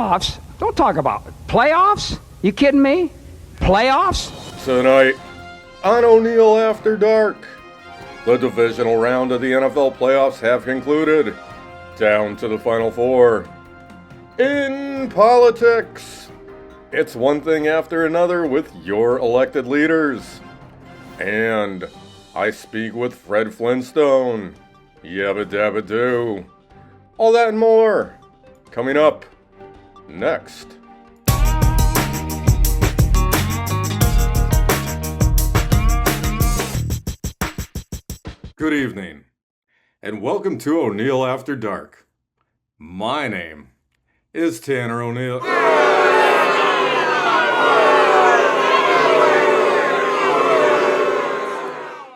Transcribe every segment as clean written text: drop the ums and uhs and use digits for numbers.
Playoffs? Don't talk about it. Playoffs? You kidding me? Playoffs? Tonight on ONEIL After Dark, the divisional round of the NFL playoffs have concluded, down to the Final Four. In politics, it's one thing after another with your elected leaders. And I speak with Fred Flintstone. Yabba dabba doo. All that and more, coming up next. Good evening, and welcome to ONEIL After Dark. My name is Tanner O'Neill.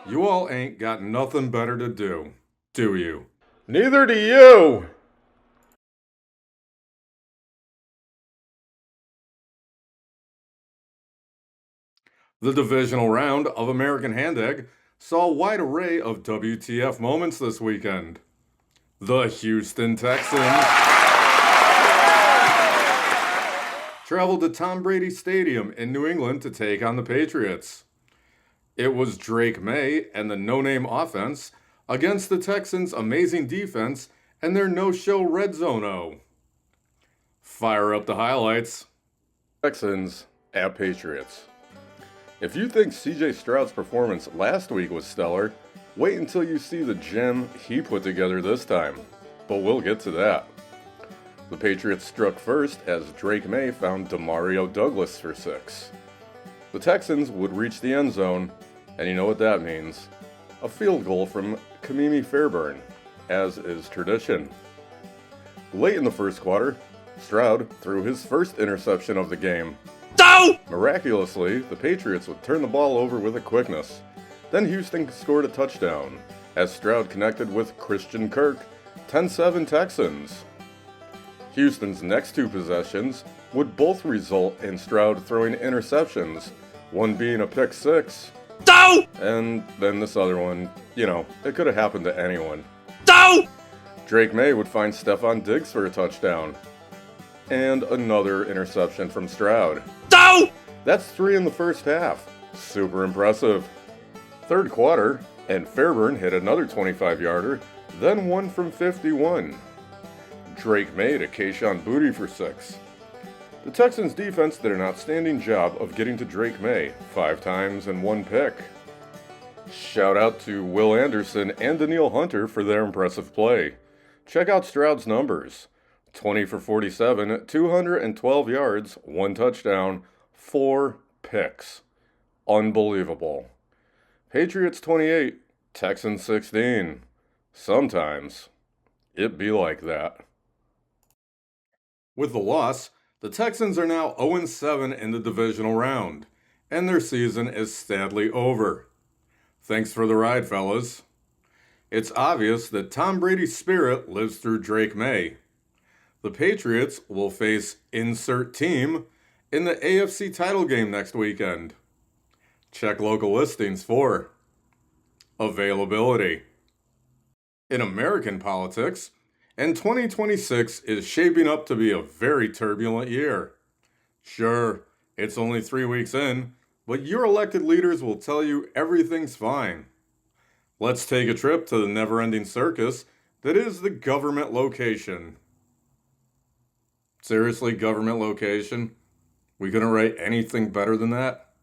You all ain't got nothing better to do you? Neither do you! The divisional round of American Hand-Egg saw a wide array of WTF moments this weekend. The Houston Texans traveled to Tom Brady Stadium in New England to take on the Patriots. It was Drake May and the no-name offense against the Texans' amazing defense and their no-show red zone-o. Fire up the highlights. Texans at Patriots. If you think CJ Stroud's performance last week was stellar, wait until you see the gem he put together this time. But we'll get to that. The Patriots struck first as Drake May found Demario Douglas for 6. The Texans would reach the end zone, and you know what that means. A field goal from Kamimi Fairburn, as is tradition. Late in the first quarter, Stroud threw his first interception of the game. Miraculously, the Patriots would turn the ball over with a quickness. Then Houston scored a touchdown, as Stroud connected with Christian Kirk, 10-7 Texans. Houston's next two possessions would both result in Stroud throwing interceptions, one being a pick 6. And then this other one, it could have happened to anyone. Drake May would find Stephon Diggs for a touchdown. And another interception from Stroud. That's 3 in the first half. Super impressive. Third quarter, and Fairburn hit another 25-yarder, then one from 51. Drake made a Kayshon Boutte for 6. The Texans defense did an outstanding job of getting to Drake May 5 times and 1 pick. Shout out to Will Anderson and Danielle Hunter for their impressive play. Check out Stroud's numbers. 20 for 47, 212 yards, 1 touchdown, 4 picks. Unbelievable. Patriots 28, Texans 16. Sometimes it be like that. With the loss, the Texans are now 0-7 in the divisional round, and their season is sadly over. Thanks for the ride, fellas. It's obvious that Tom Brady's spirit lives through Drake May. The Patriots will face insert team in the AFC title game next weekend. Check local listings for availability. In American politics, and 2026 is shaping up to be a very turbulent year. Sure, it's only 3 weeks in, but your elected leaders will tell you everything's fine. Let's take a trip to the never-ending circus that is the government location. Seriously, government location? We couldn't write anything better than that?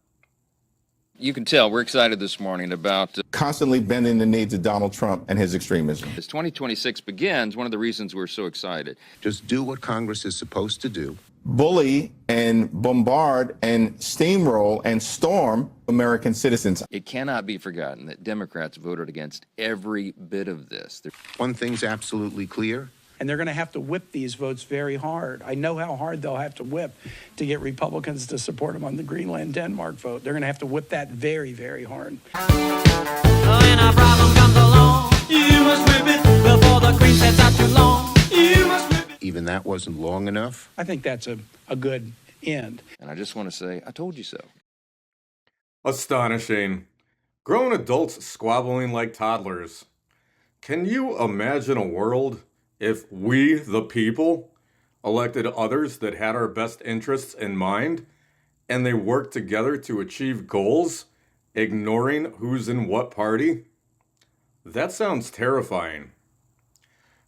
You can tell we're excited this morning about constantly bending the knee to Donald Trump and his extremism. as 2026 begins. One of the reasons we're so excited. Just do what Congress is supposed to do. Bully and bombard and steamroll and storm American citizens. It cannot be forgotten that Democrats voted against every bit of this. One thing's absolutely clear. And they're going to have to whip these votes very hard. I know how hard they'll have to whip to get Republicans to support them on the Greenland-Denmark vote. They're going to have to whip that very, very hard. When a problem comes along, you must whip it before the cream sets out too long. You must whip it. Even that wasn't long enough. I think that's a good end. And I just want to say, I told you so. Astonishing. Grown adults squabbling like toddlers. Can you imagine a world if we, the people, elected others that had our best interests in mind, and they worked together to achieve goals, ignoring who's in what party? That sounds terrifying.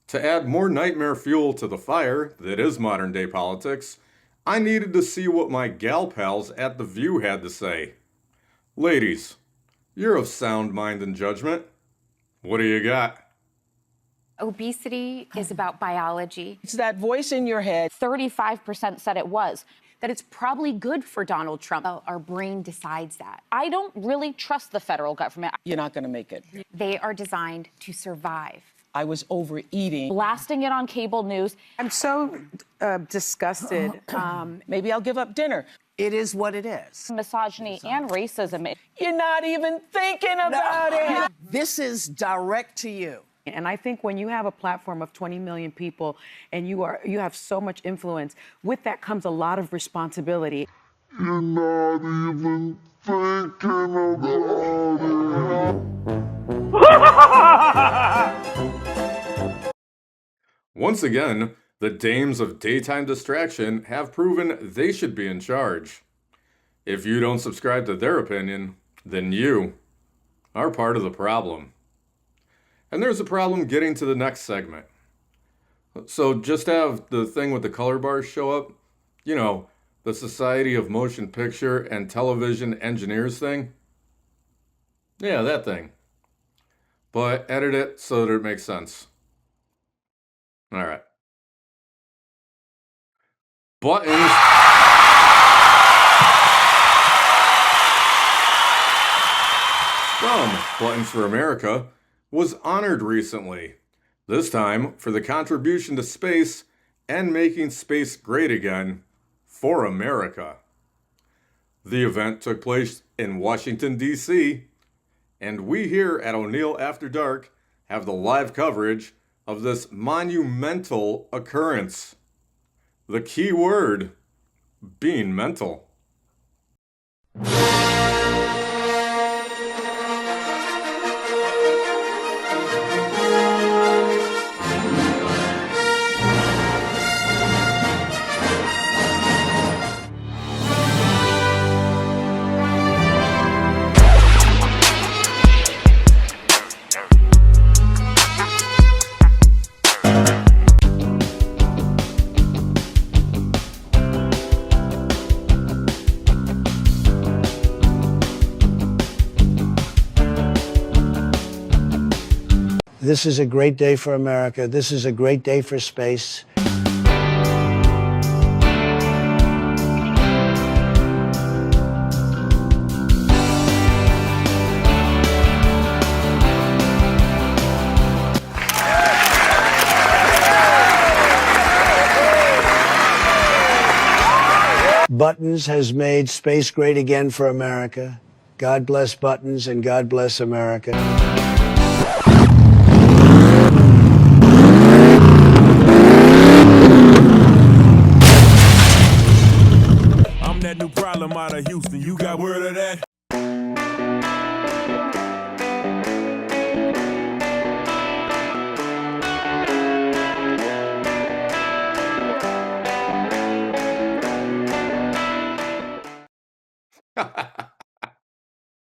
To add more nightmare fuel to the fire that is modern day politics, I needed to see what my gal pals at The View had to say. Ladies, you're of sound mind and judgment. What do you got? Obesity is about biology. It's that voice in your head. 35% said it was. That it's probably good for Donald Trump. Well, our brain decides that. I don't really trust the federal government. You're not going to make it. They are designed to survive. I was overeating. Blasting it on cable news. I'm so disgusted. Maybe I'll give up dinner. It is what it is. Misogyny and racism. You're not even thinking about it. This is direct to you. And I think when you have a platform of 20 million people and you have so much influence, with that comes a lot of responsibility. You're not even thinking about it. Once again, the dames of daytime distraction have proven they should be in charge. If you don't subscribe to their opinion, then you are part of the problem. And there's a problem getting to the next segment. So just have the thing with the color bars show up. You know, the Society of Motion Picture and Television Engineers thing. Yeah, that thing. But edit it so that it makes sense. All right. Buttons. From Buttons for America was honored recently, this time for the contribution to space and making space great again for America. The event took place in Washington, D.C., and we here at ONEIL After Dark have the live coverage of this monumental occurrence. The key word being mental. This is a great day for America. This is a great day for space. Buttons has made space great again for America. God bless Buttons and God bless America. That new problem out of Houston, you got word of that?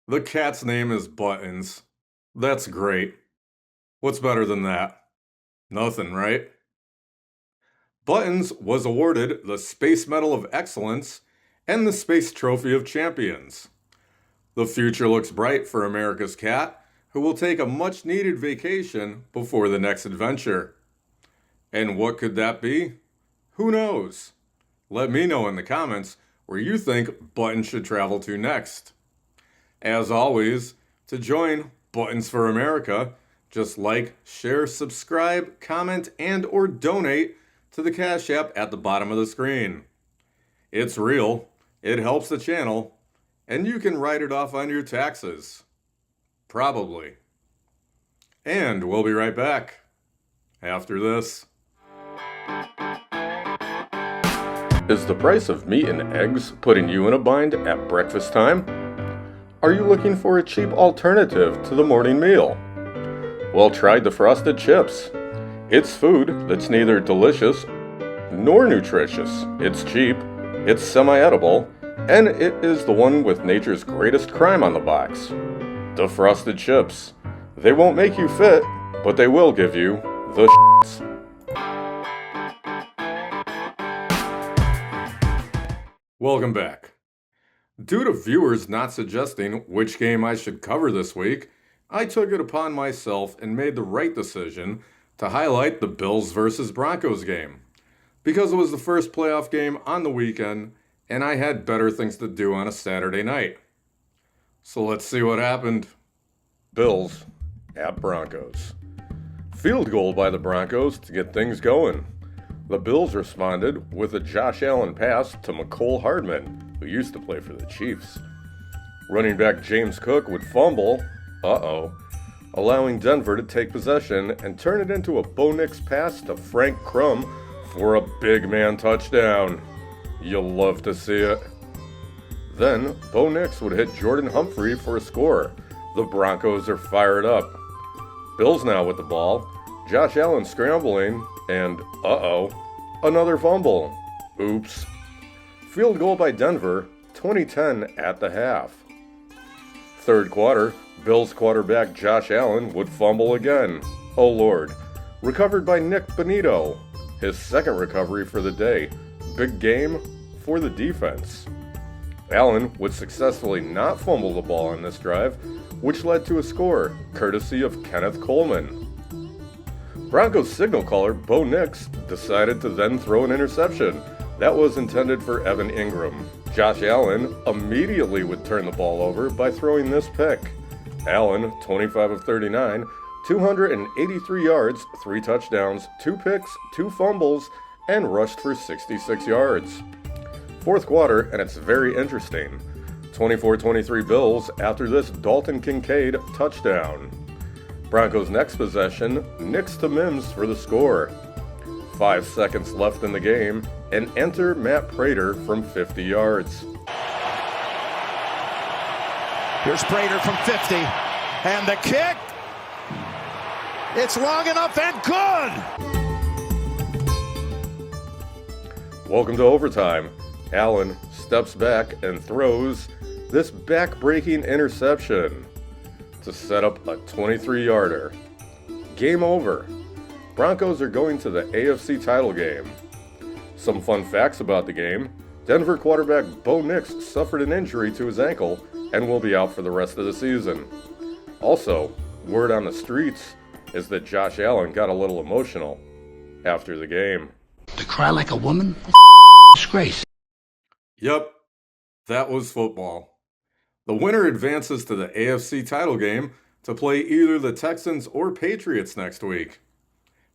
The cat's name is Buttons. That's great. What's better than that? Nothing, right? Buttons was awarded the Space Medal of Excellence and the Space Trophy of Champions. The future looks bright for America's cat, who will take a much-needed vacation before the next adventure. And what could that be? Who knows? Let me know in the comments where you think Buttons should travel to next. As always, to join Buttons for America, just like, share, subscribe, comment, and or donate to the Cash App at the bottom of the screen. It's real. It helps the channel, and you can write it off on your taxes. Probably. And we'll be right back after this. Is the price of meat and eggs putting you in a bind at breakfast time? Are you looking for a cheap alternative to the morning meal? Well, try defrosted chips. It's food that's neither delicious nor nutritious. It's cheap, it's semi-edible, and it is the one with nature's greatest crime on the box. The frosted chips. They won't make you fit, but they will give you the shits. Welcome back. Due to viewers not suggesting which game I should cover this week, I took it upon myself and made the right decision to highlight the Bills versus Broncos game, because it was the first playoff game on the weekend and I had better things to do on a Saturday night. So let's see what happened. Bills at Broncos. Field goal by the Broncos to get things going. The Bills responded with a Josh Allen pass to McCole Hardman, who used to play for the Chiefs. Running back James Cook would fumble, allowing Denver to take possession and turn it into a Bo Nix pass to Frank Crum for a big man touchdown. You'll love to see it. Then Bo Nix would hit Jordan Humphrey for a score. The Broncos are fired up. Bills now with the ball. Josh Allen scrambling, and another fumble. Oops. Field goal by Denver, 20-10 at the half. Third quarter, Bills quarterback Josh Allen would fumble again. Oh Lord. Recovered by Nick Bonito. His second recovery for the day. Big game for the defense. Allen would successfully not fumble the ball on this drive, which led to a score, courtesy of Kenneth Coleman. Broncos signal caller Bo Nix decided to then throw an interception. That was intended for Evan Ingram. Josh Allen immediately would turn the ball over by throwing this pick. Allen, 25 of 39, 283 yards, 3 touchdowns, 2 picks, 2 fumbles, and rushed for 66 yards. Fourth quarter, and it's very interesting. 24-23 Bills after this Dalton Kincaid touchdown. Broncos' next possession, Nix to Mims for the score. 5 seconds left in the game, and enter Matt Prater from 50 yards. Here's Prater from 50, and the kick. It's long enough and good. Welcome to overtime. Allen steps back and throws this back-breaking interception to set up a 23-yarder. Game over. Broncos are going to the AFC title game. Some fun facts about the game. Denver quarterback Bo Nix suffered an injury to his ankle and will be out for the rest of the season. Also, word on the streets is that Josh Allen got a little emotional after the game. To cry like a woman? Disgrace. Yep, that was football. The winner advances to the AFC title game to play either the Texans or Patriots next week.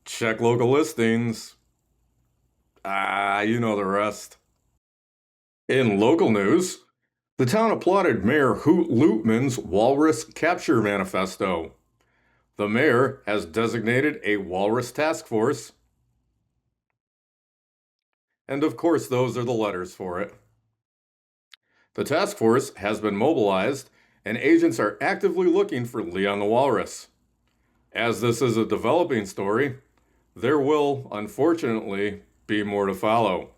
Check local listings. You know the rest. In local news, the town applauded Mayor HOOT LOOTMAN's Walrus Capture Manifesto. The mayor has designated a Walrus Task Force. And of course, those are the letters for it. The task force has been mobilized, and agents are actively looking for Leon the Walrus. As this is a developing story, there will, unfortunately, be more to follow.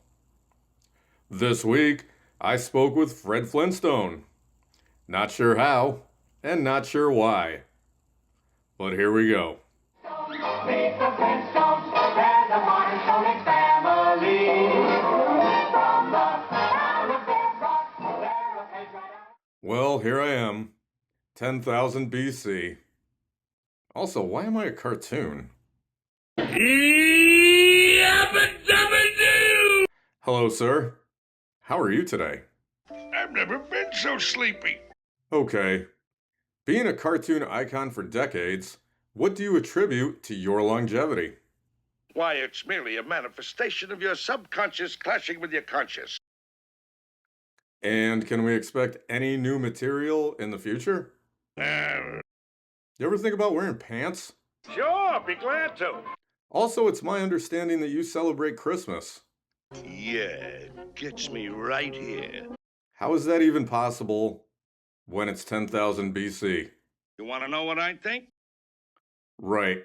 This week, I spoke with Fred Flintstone. Not sure how, and not sure why. But here we go. Well, here I am, 10,000 BC. Also, why am I a cartoon? Hello, sir. How are you today? I've never been so sleepy. Okay. Being a cartoon icon for decades, what do you attribute to your longevity? Why, it's merely a manifestation of your subconscious clashing with your conscious. And can we expect any new material in the future? You ever think about wearing pants? Sure, be glad to. Also, it's my understanding that you celebrate Christmas. Yeah, it gets me right here. How is that even possible when it's 10,000 BC? You want to know what I think? Right.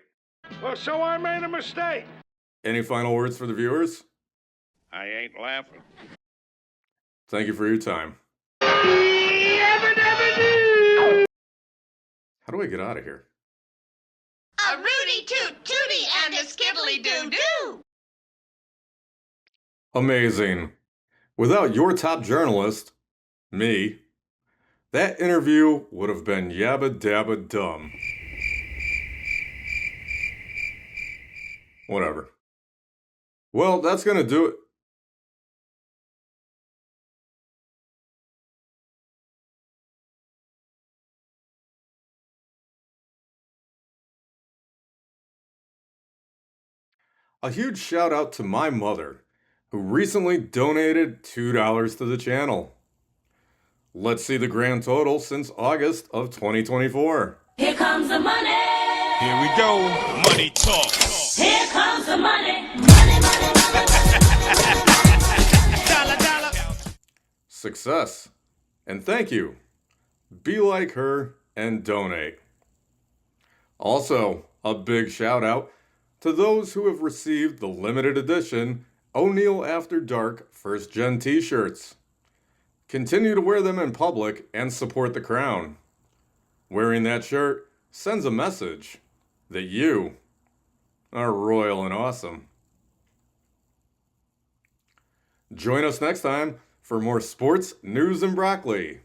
Well, so I made a mistake. Any final words for the viewers? I ain't laughing. Thank you for your time. How do I get out of here? A Rudy Toot Tooty and a Skibbly Doo Doo. Amazing. Without your top journalist, me, that interview would have been yabba dabba dumb. Whatever. Well, that's gonna do it. A huge shout out to my mother, who recently donated $2 to the channel. Let's see the grand total since August of 2024. Here comes the money. Here we go. Money talk. Here comes the money. Money, money, money, money. Dollar, dollar. Success. And thank you. Be like her and donate. Also, a big shout out to those who have received the limited edition ONEIL After Dark First Gen t-shirts. Continue to wear them in public and support the crown. Wearing that shirt sends a message that you are royal and awesome. Join us next time for more sports, news, and broccoli.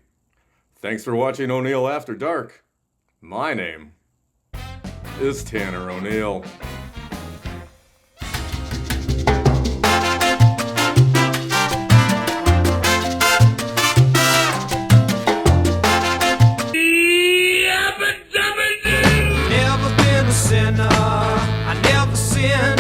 Thanks for watching ONEIL After Dark. My name is Tanner O'Neill. Never been a sinner. I never sinned.